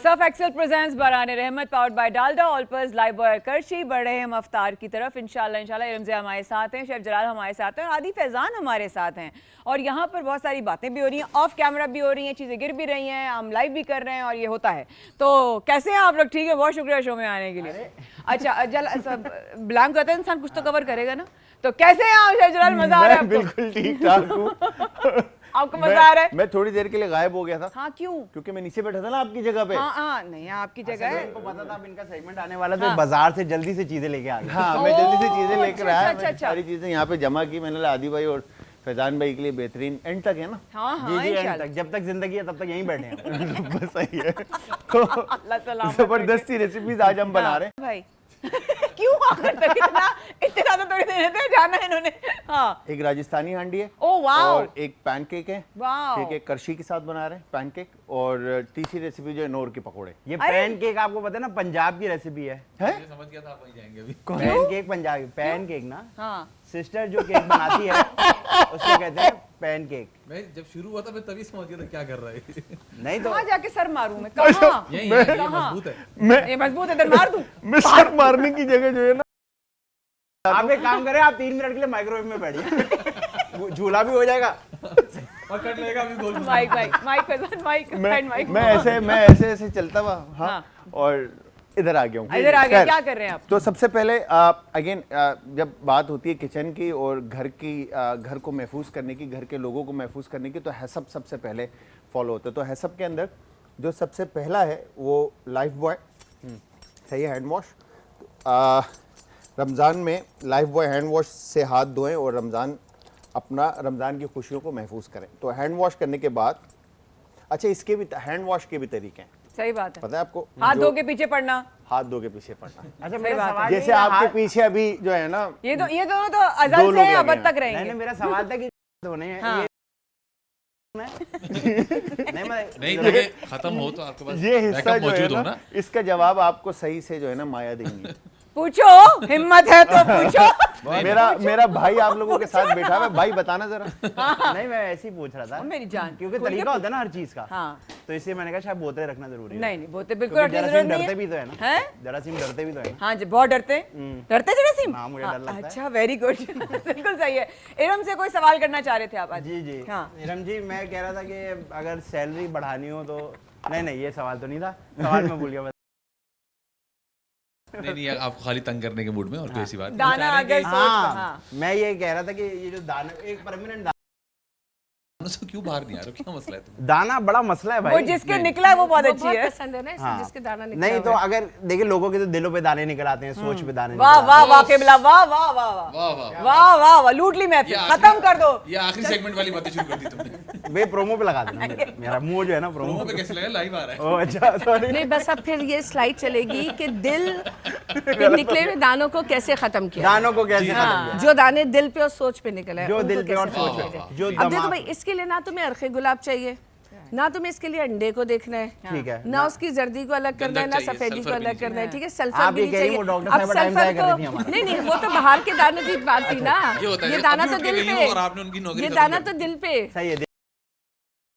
Surf Excel presents Barane Rahmat powered by Dalda ऑलपर्स live by करशी। बढ़ रहे हम अफ्तार की तरफ इंशाल्लाह। इरमज़े हमारे साथ हैं, शेफ जलाल हमारे साथ हैं और आदि फैजान हमारे साथ हैं। और यहाँ पर बहुत सारी बातें भी हो रही हैं, ऑफ कैमरा भी हो रही हैं, चीज़ें गिर भी रही हैं, हम लाइव भी कर रहे हैं और ये होता है। तो कैसे हैं आप लोग? ठीक है, बहुत शुक्रिया शो में आने के लिए। अच्छा बिलोंग करता है इंसान, कुछ तो कवर करेगा ना। तो कैसे हैं आप शेफ जलाल? मजा आ रहा है? बिल्कुल ठीक ठाक हूँ। आपको मजा आ रहा है? मैं थोड़ी देर के लिए गायब हो गया था। हाँ, क्यों? क्योंकि मैं नीचे बैठा था ना आपकी जगह पे। हाँ नहीं, आपकी जगह है। इनको पता था अब इनका सेगमेंट आने वाला, तो बाजार से जल्दी से चीजें लेके आ गए। हाँ, मैं जल्दी से चीजें लेकर आया। अच्छा। सारी चीजें यहाँ पे जमा की मैंने। आदि भाई और फैजान भाई के लिए बेहतरीन एंड तक है ना। हाँ जी एंड तक, जब तक जिंदगी है तब तक यहीं बैठे हैं। बस सही है। तो जबरदस्ती रेसिपीज आज हम बना रहे हैं भाई। क्यों आखिर तक इतना तो थोड़ी देर थे, जाना है इन्होंने। हाँ, एक राजस्थानी हांडी है। Oh wow. और एक पैनकेक है। वाओ। ठीक है, करशी के साथ बना रहे हैं पैनकेक। और तीसरी रेसिपी जो है नोर के पकोड़े। ये पैनकेक आपको पता है ना, पंजाब की रेसिपी है। समझ गया था आप वहीं जाएंगे अभी। पैनकेक पंजाबी, पैनकेक ना। हाँ, सिस्टर जो केक बनाती है उसको कहते हैं पैनकेक। मैं जब शुरू हुआ था मैं तभी समझ गया था क्या कर रहा है। नहीं तो कहाँ जाके सर मारूं मैं? कहाँ? यही है, ये मजबूत है। ये मजबूत है, इधर मार दूं। मैं सर मारने की जगह जो है ना, आप एक काम करें, आप 3 मिनट के लिए माइक्रोवेव में बैठिए। वो झूला भी हो जाएगा और कट लगेगा अभी गोल। माइक मैं ऐसे चलता हुआ। हाँ। और इधर आ गया हूँ। इधर आ गए। क्या कर रहे हैं आप? तो सबसे पहले अगेन जब बात होती है किचन की और घर को महफूज करने की, घर के लोगों को महफूज करने की, तो हैसब सबसे पहले फॉलो होता है। तो हैसब के अंदर जो सबसे पहला है वो लाइफ बॉय, सही है, हैंड वॉश। रमज़ान में लाइफ बॉय हैंड वॉश से हाथ धोएं और रमज़ान की खुशियों को महफूज करें। तो हैंड वॉश करने के बाद, अच्छा इसके भी हैंड वॉश के भी तरीके हैं। सही बात है। पता है आपको? हाथ धो के पीछे पड़ना। हाथ धो के पीछे पड़ना। अच्छा, मेरा सवाल जैसे आपके पीछे अभी जो है ना, ये दोनों तो अज़ल से अब तक रहेंगे। नहीं, मेरा सवाल था कि धोने हैं। हाँ। नहीं लगे खत्म हो तो आपके पास ये हिस्सा बैकअप जो है मौजूद हो ना, ना। इसका जवाब आपको सही से जो है ना माया देंगी। पूछो, हिम्मत है तो पूछो। मेरा भाई आप लोगों के साथ बैठा है। भाई बताना जरा। नहीं, मैं ऐसे ही पूछ रहा था मेरी जान, क्योंकि तरीका होता है ना हर चीज का। हाँ। तो इसलिए मैंने कहा शायद बोतलें रखना जरूरी है। नहीं, बोतल बिल्कुल रखने की जरासीम जरूरत नहीं डरते है। भी तो है ना। हैं? जरासीम डरते भी तो है ना। हाँ जी, बहुत डरते जरासीम। हाँ, मुझे डर लगता है। अच्छा, वेरी गुड। बिल्कुल सही है। इरम से कोई सवाल करना चाह रहे थे आप आज? जी। हाँ। इरम जी, मैं कह रहा था कि अगर सैलरी बढ़ानी हो तो नहीं, ये सवाल तो नहीं था। सवाल मैं भूल गया। नहीं आप खाली तंग करने के मूड में और कोई ऐसी बात दाना अगर हाँ, मैं ये कह रहा था कि ये जो दाना एक परमानेंट से क्यों बाहर नहीं आ रहा, क्या मसला है तुम्हें? दाना बड़ा मसला है वो भाई। जिसके निकला है वो बहुत अच्छी है। पसंद है ना, हाँ। जिसके दाना निकला नहीं तो हुआ है। अगर देखिए लोगों के तो दिलों पे दाने निकल आते हैं, सोच पे दाने वाह निकल वाह वाह केबला, वाह वाह वाह वाह वाह वाह वाह वाह वाह, लूट ली महफिल, खत्म कर दो। ये आखिरी सेगमेंट वाली बातें शुरू कर दी तुमने। आते हैं। वे प्रोमो पे लगा देना। मेरा मुंह जो है ना प्रोमो प्रोमो पे कैसे लगा? लाइव आ रहा है। ओह अच्छा, सॉरी। नहीं, बस अब फिर ये स्लाइड चलेगी कि दिल पे निकले हुए दानों को कैसे खत्म किया, दानों को कैसे खत्म किया? जो दाने दिल पे और सोच पे निकले हैं, जो उनको दिल पे और कैसे सोच खत्म पे, किया। जो अब देखो दिमाग। भाई, इसके लिए ना तुम्हें अरखे गुलाब चाहिए, ना तुम्हें इसके लिए अंडे को देखना है, ठीक है। ना उसकी जर्दी को अलग करना है, ना चाहिए, सफेदी को सल्फर भी अलग करना है, ठीक है, सल्फर आप भी ये नहीं कह रही चाहिए। वो डॉक्टर अब साहब टाइम सल्फर जाया कर रही थी को हमारा। नहीं, वो तो बाहर के दानों की बात थी ना। ये होता है, ये अभी दाना तो उठ के दिल गई हो पे, और आपने उनकी नौकरी ये खत्म दाना कर तो दी। दिल पे, सही है।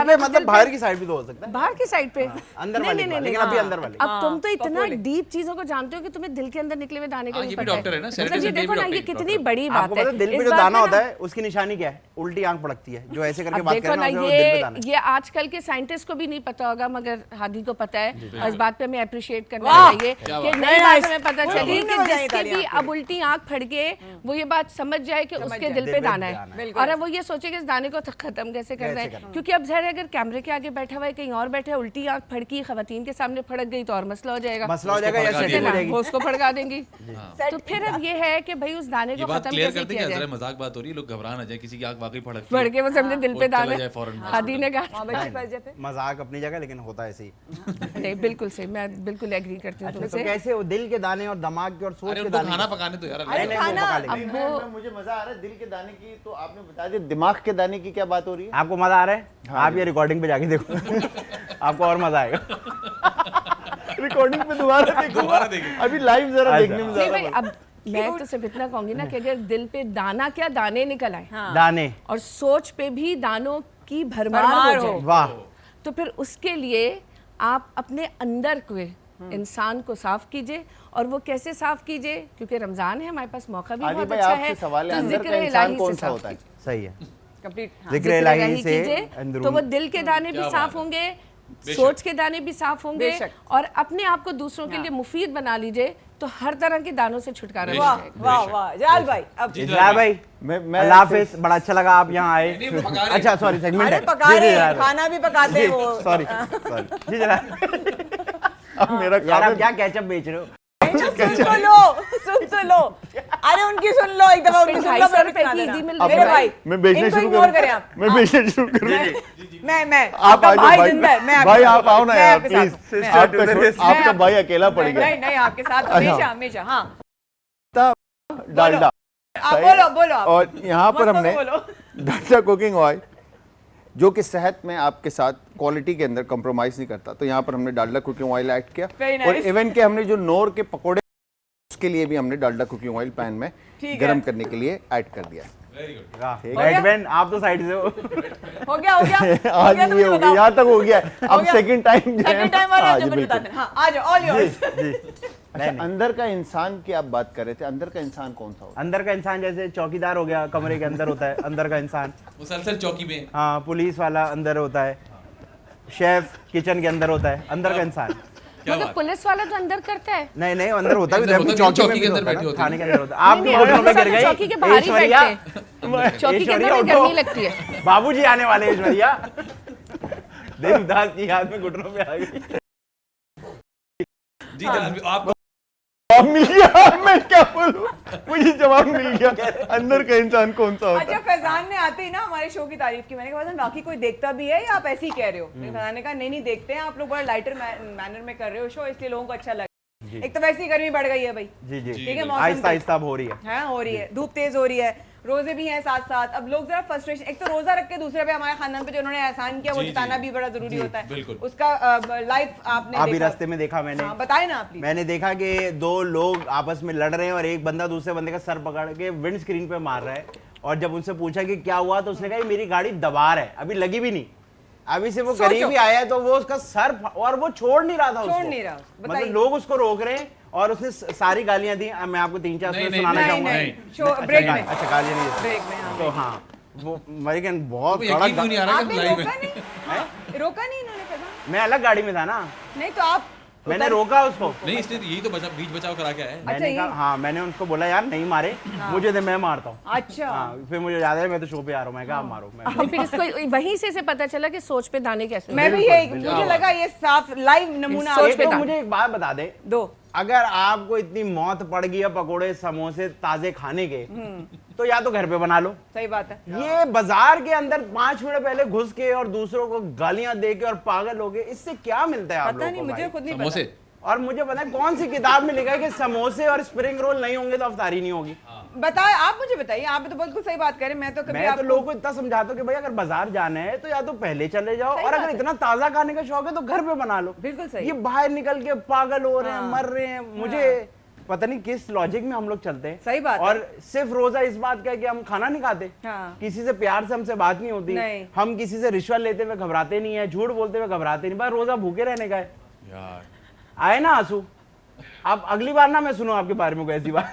मतलब बाहर की साइड भी तो हो सकता है। बाहर की साइड पे, अंदर वाली बात, लेकिन अभी अंदर वाली। अब तुम तो इतना डीप चीजों को जानते हो कि तुम्हें दिल के अंदर निकले हुए दाने का हाँ, नहीं ये भी पता डॉक्टर है ना, मतलब सैनिटाइजर ये भी देखो ना, डॉक्टर ये है, कितनी डॉक्टर। बड़ी बात आपको है। पता है दिल पे इस जो बात दाना में होता ना- है उसकी निशानी क्या है? उल्टी आंख पड़कती है। जो ऐसे करके अब बात देखो करना ना, उसे दिल पे दाना है। ये आजकल के साइंटिस्ट को भी नहीं पता होगा, मगर हादी को पता है और इस बात पे हमें अप्रिशिएट करना वाह! चाहिए क्या कि बात नई बात हमें पता वाह! चली वाह! कि वाह! जिसके भी वाह! अब उल्टी आंख फड़के वो ये बात समझ जाए कि उसके जाए। दिल पे दाना दाना है, है। और अब वो ये सोचे कि इस दाने को खत्म कैसे करना है, क्योंकि अब ज़ाहिर है अगर कैमरे के आगे बैठा हुआ है, कहीं और बैठा है, उल्टी आंख फड़की खवातीन के सामने फड़क गई तो और मसला हो जाएगा, मसला हो जाएगा या उसको सेटिंग हो जाएगी। वो उसको फड़का देंगी। सेट तो फिर अब ये है कि भाई उस दाने ये को बात खत्म क्लियर कैसे करते किया हैं, जाए। जरा मजाक बात हो रही है, लोग घबरा ना जाए, किसी की आंख वाकई फड़क फड़ के वो समझे दिल पे वो चला दाना जाए फौरन है। हादी ने कहा मजाक अपनी जगह, लेकिन होता है ऐसे ही। नहीं, बिल्कुल सही, मैं बिल्कुल एग्री करती हूँ तो तुमसे। कैसे वो दिल के दाने और दिमाग के और सोच अरे के उनको दाने? खाना पकाने तो यार। नहीं, नहीं, वो पका लेंगे। अब वो मुझे मजा आ रहा है दिल के दाने की, तो आपने बता दिया दिमाग के दाने की क्या बात हो रही है? आपको मजा आ रहा है? आप ये रिकॉर्डिंग पे जाके देखो। आपको और मजा आएगा। रिकॉर्डिंग पे दोबारा देखिए। अभी लाइव जरा अच्छा। देखने में नहीं ज्यादा भाई, अब मैं तो सिर्फ इतना कहूंगी ना कि अगर दिल पे दाना क्या दाने निकल आए दाने, और सोच पे भी दानों की भरमार भरमार हो हो। जाए, वाह। तो फिर उसके लिए आप अपने अंदर के इंसान को साफ कीजिए। और वो कैसे साफ कीजिए, क्योंकि रमजान है, हमारे पास मौका भी आदि बहुत भाई, अच्छा आपसे है, सवाल है, तो अंदर जिक्र का इंसान इलाही कौन से सा साफ होता है? कीजिए। सही है। कंप्लीट। जिक्र जिक्र इलाही इलाही से कीजिए, अंदरून तो वो दिल के दाने भी क्या साफ बात है। होंगे, बेशक। सोच के दाने भी साफ होंगे, बेशक। और अपने आप को दूसरों के लिए मुफीद बना लीजिए, तो हर तरह के दानों से छुटकारा मिल वाह जाएगा। वाह वाह जलाल भाई, अब इजलाल भाई, मैं अल्लाह हाफिज, बड़ा अच्छा लगा आप यहाँ आए। नहीं, पका रहे हैं। अच्छा सॉरी, सेगमेंट अरे है। पका जी, रहे जी, हैं, जी, खाना भी पकाते हैं वो। सॉरी सॉरी जी जनाब। अब मेरा यार काम आप क्या कैचअप बेच रहे हो? सुन तो लो। अरे उनकी सुन लो, एक दफा उनकी सुन लो, 250 फिर रुपए सुना की देना। ईदी मिल मेरे रही है भाई, मैं बेचना इनको शुरू ignore करें आप। करूं, मैं बेचना शुरू करूं। मैं आप आपका आ जाओ भाई भाई, जिंदा है, मैं भाई आपके आप साथ आओ हूँ, ना मैं यार आपके साथ प्लीज, हूँ, मैं आपका भाई अकेला पड़ गया। नहीं नहीं, आपके साथ हमेशा हमेशा। हाँ डालडा आप बोलो आप। और यहाँ पर मस्तों हमने को बोलो। डालडा कुकिंग ऑयल, जो कि सेहत में आपके साथ क्वालिटी के अंदर कंप्रोमाइज नहीं करता, तो यहाँ पर हमने डालडा कुकिंग ऑयल ऐड किया। Very nice. और इवन के हमने जो नोर के पकोड़े, उसके लिए भी हमने डालडा कुकिंग ऑयल पैन में ठीक गर्म है। करने के लिए ऐड कर दिया। Very good. बैटमैन आप तो साइड से हो। हो गया हो गया हो आज गया, तो ये हो मुझे गया, बताओ। यहाँ तक हो गया। अब गया? सेकंड टाइम सेकंड टाइम वाला हाँ जी, जब मुझे बिल्कुल। बताते हैं। हाँ आ जाओ, ऑल योर्स। जी अच्छा, अंदर का इंसान की आप बात कर रहे थे, अंदर का इंसान कौन सा होता अंदर का इंसान जैसे चौकीदार हो गया, कमरे के अंदर होता है अंदर का इंसान। मुसलसल चौकी में। हाँ, पुलिस वाला अंदर होता है, शेफ किचन के अंदर होता है, अंदर का इंसान। क्या मगर बात? पुलिस वाला तो अंदर करता है। नहीं नहीं, अंदर होता भी अंदर है, होता भी, चौकी चौकी में के भी अंदर होता है बैठे ना, होते खाने हैं। के अंदर होता है। आप नहीं, घुटनों पे पुलिस गिर वाले गई। चौकी के बाहर ही ऐश्वर्या, बैठते चौकी के ऐश्वर्या, अंदर में उठो। गर्मी लगती है। बाबूजी आने वाले हैं, ऐश्वर्या। देवदास की याद में घुटनों पे आ गई। जी जनाब, आप जवाब मिल गया। मैं क्या बोलूं, मुझे जवाब मिल गया। अंदर का इंसान कौन सा होता अच्छा, है? फैजान ने आते ही ना हमारे शो की तारीफ की। मैंने कहा फैजान बाकी कोई देखता भी है या आप ऐसे ही कह रहे हो? फैजान ने कहा नहीं नहीं देखते हैं, आप लोग बड़ा लाइटर मैनर में कर रहे हो शो, इसलिए लोगों को अच्छा लगा। एक तो वैसे ही गर्मी बढ़ गई है भाई, जी जी, ठीक है, मौसम आहिस्ता आहिस्ता अब हो रही है। हाँ हो रही है, धूप तेज हो रही है, रोजे भी हैं साथ साथ। अब लोग जरा फ्रस्ट्रेशन, एक तो रोजा रख के दूसरे पे हमारे खानदान पे जो उन्होंने एहसान किया वो जी, जताना जी। भी बड़ा जरूरी होता है। बिल्कुल। उसका लाइव आपने अभी देखा। रास्ते में देखा मैंने। हाँ, बताए ना आप प्लीज। मैंने देखा कि दो लोग आपस में लड़ रहे हैं और एक बंदा दूसरे बंदे का सर पकड़ के विंड स्क्रीन पे मार रहा है। और जब उनसे पूछा कि क्या हुआ, तो उसने कहा "ये मेरी गाड़ी दबार है, अभी लगी भी नहीं, अभी से वो सोचो। करीब ही आया है", तो वो उसका सर और वो छोड़ नहीं रहा था छोड़ उसको। नहीं रहा, बताइए। मतलब लोग उसको रोक रहे हैं और उसने सारी गालियां दी। अब मैं आपको 3-4 नहीं, सुनाना नहीं, चाहूंगा। नहीं नहीं। शो ब्रेक में, अच्छा, गालियां नहीं देते। ब्रेक में। हाँ तो हाँ, वो लेकिन बहुत यकीन कड़क क्यों नहीं आ रहा कि आपने लाइव रोका है? नहीं, रोका नहीं इन्होंने फैजान? मैं अलग गाड़ी में था ना, नहीं तो आप मैंने रोका उसको। नहीं, इसने यही तो बीच बचाव करा के आया है। मैंने ये- कहा हाँ, मैंने उनको बोला यार नहीं मारे, मुझे दे, मैं मारता हूँ। अच्छा हाँ, फिर मुझे याद है मैं तो शो पे आ रहा हूँ, मैं कहा आप मारो। मैं नहीं, फिर इसको वहीं से पता चला कि सोच पे दाने कैसे मैं भी यही, मुझे लगा ये साफ लाइव नमूना सोच आप पे तो दाने। मुझे एक बात बता दे, दो। अगर आपको इतनी मौत पड़ गई है पकोड़े समोसे ताजे खाने के, तो या तो घर पे बना लो। सही बात है। ये बाजार के अंदर 5 मिनट पहले घुस के और दूसरों को गालियां दे के और पागल हो गए, इससे क्या मिलता है आप पता लोगों नहीं, को मुझे भाई? खुद नहीं पता। समोसे। और मुझे पता है कौन सी किताब में लिखा है कि समोसे और स्प्रिंग रोल नहीं होंगे तो अफ्तारी नहीं होगी। बताए, आप मुझे बताइए, आप तो बिल्कुल सही बात करें। मैं तो कभी मैं तो आपको लोगों को इतना समझाता हूँ कि भाई अगर बाजार जाना है तो या तो पहले चले जाओ, सही और बात अगर है। इतना ताजा खाने का शौक है तो घर पे बना लो। बिल्कुल सही। ये बाहर निकल के पागल हो रहे हैं, हाँ। मर रहे हैं, मुझे पता नहीं किस लॉजिक में हम लोग चलते हैं। सही बात है। और सिर्फ रोजा इस बात का है कि हम खाना नहीं खाते, हाँ। किसी से प्यार से हमसे बात नहीं होती, नहीं। हम किसी से रिश्वत लेते हुए घबराते नहीं है, झूठ बोलते हुए घबराते नहीं, बस रोजा भूखे रहने का है। यार आए ना आंसू, अब अगली बार ना मैं सुनूं आपके बारे में कोई ऐसी बात।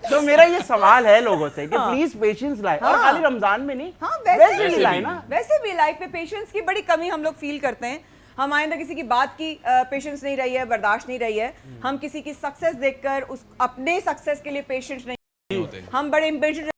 तो मेरा ये सवाल है लोगों से कि प्लीज पेशेंस लाए, और हाँ। खाली रमजान में नहीं, हाँ, वैसे भी लाए ना। वैसे भी लाइफ में पेशेंस की बड़ी कमी हम लोग फील करते हैं। हम आइंदा किसी की बात की पेशेंस नहीं रही है, बर्दाश्त नहीं रही है। हम किसी की सक्सेस देखकर उस अपने सक्सेस के लिए पेशेंस नहीं होते। हम बड़े इम्पेशेंट,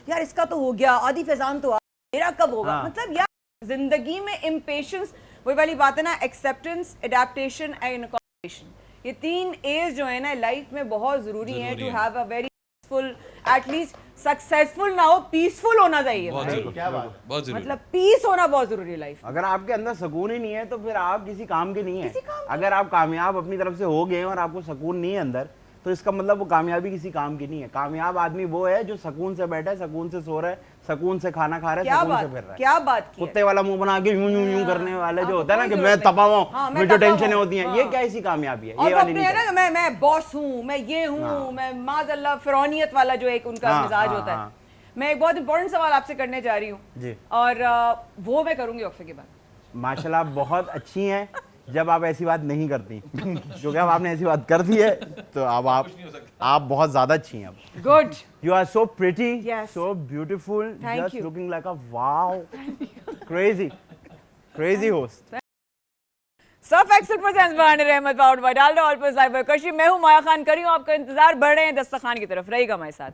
यार इसका तो हो गया, आदि फैजान तो मेरा कब होगा। हाँ। मतलब यार जिंदगी में इम्पेशेंस, वही वाली बात है ना, एक्सेप्टेंस, एडेप्टेशन एंड अकोमोडेशन। ये 3 एज जो है ना लाइफ में बहुत जरूरी है to have a very peaceful, at least successful ना हो, पीसफुल होना चाहिए बहुत भाई। जरूरी, क्या बात? बहुत जरूरी। मतलब पीस होना बहुत जरूरी है लाइफ। अगर आपके अंदर सुकून ही नहीं है तो फिर आप किसी काम के नहीं है। किसी काम के अगर आप कामयाब अपनी तरफ से हो गए और आपको सुकून नहीं है अंदर, तो इसका मतलब वो कामयाबी किसी काम की नहीं है। कामयाब आदमी वो है जो सुकून से बैठा है, सुकून से सो रहा है, सुकून से खाना खा रहा है, क्या सुकून बात, से फिर रहा है। क्या बात की है। कुत्ते वाला मुंह बना के यूं यूं यूं करने वाले जो आपको होता है ना कोई कि मैं जरूरत नहीं। तपा हुआ हाँ, हूं, मैं मुझे तपा टेंशनें हुआ होती हैं, हूं। ये हाँ। कैसी कामयाबी है? और ये वो वाली अपने नहीं है ना, मैं बॉस हूँ, मैं ये हूँ, मैं माज़अल्लाह फिरौनियत वाला जो एक उनका हाँ, मिजाज हाँ, होता है। हाँ। मैं एक बहुत इंपॉर्टेंट सवाल आपसे करने जा रही हूँ जी। और वो मैं करूंगी वक्फे के बाद। माशाल्लाह बहुत अच्छी हैं जब आप ऐसी बात नहीं करती क्योंकि अब आपने ऐसी बात कर दी है तो अब आप बहुत ज्यादा अच्छी हैं अब। Good You are so pretty, Yes. so beautiful, Thank just you. looking like a wow, crazy host. Surf Excel presents बहाने रहमत पावर्ड बाय डालडा ऑल पर्स लाइव वर्कर। मैं हूं माया खान, करी हूं आपका इंतजार, बढ़ रहे हैं दस्तरखान की तरफ, रहिएगा हमारे साथ।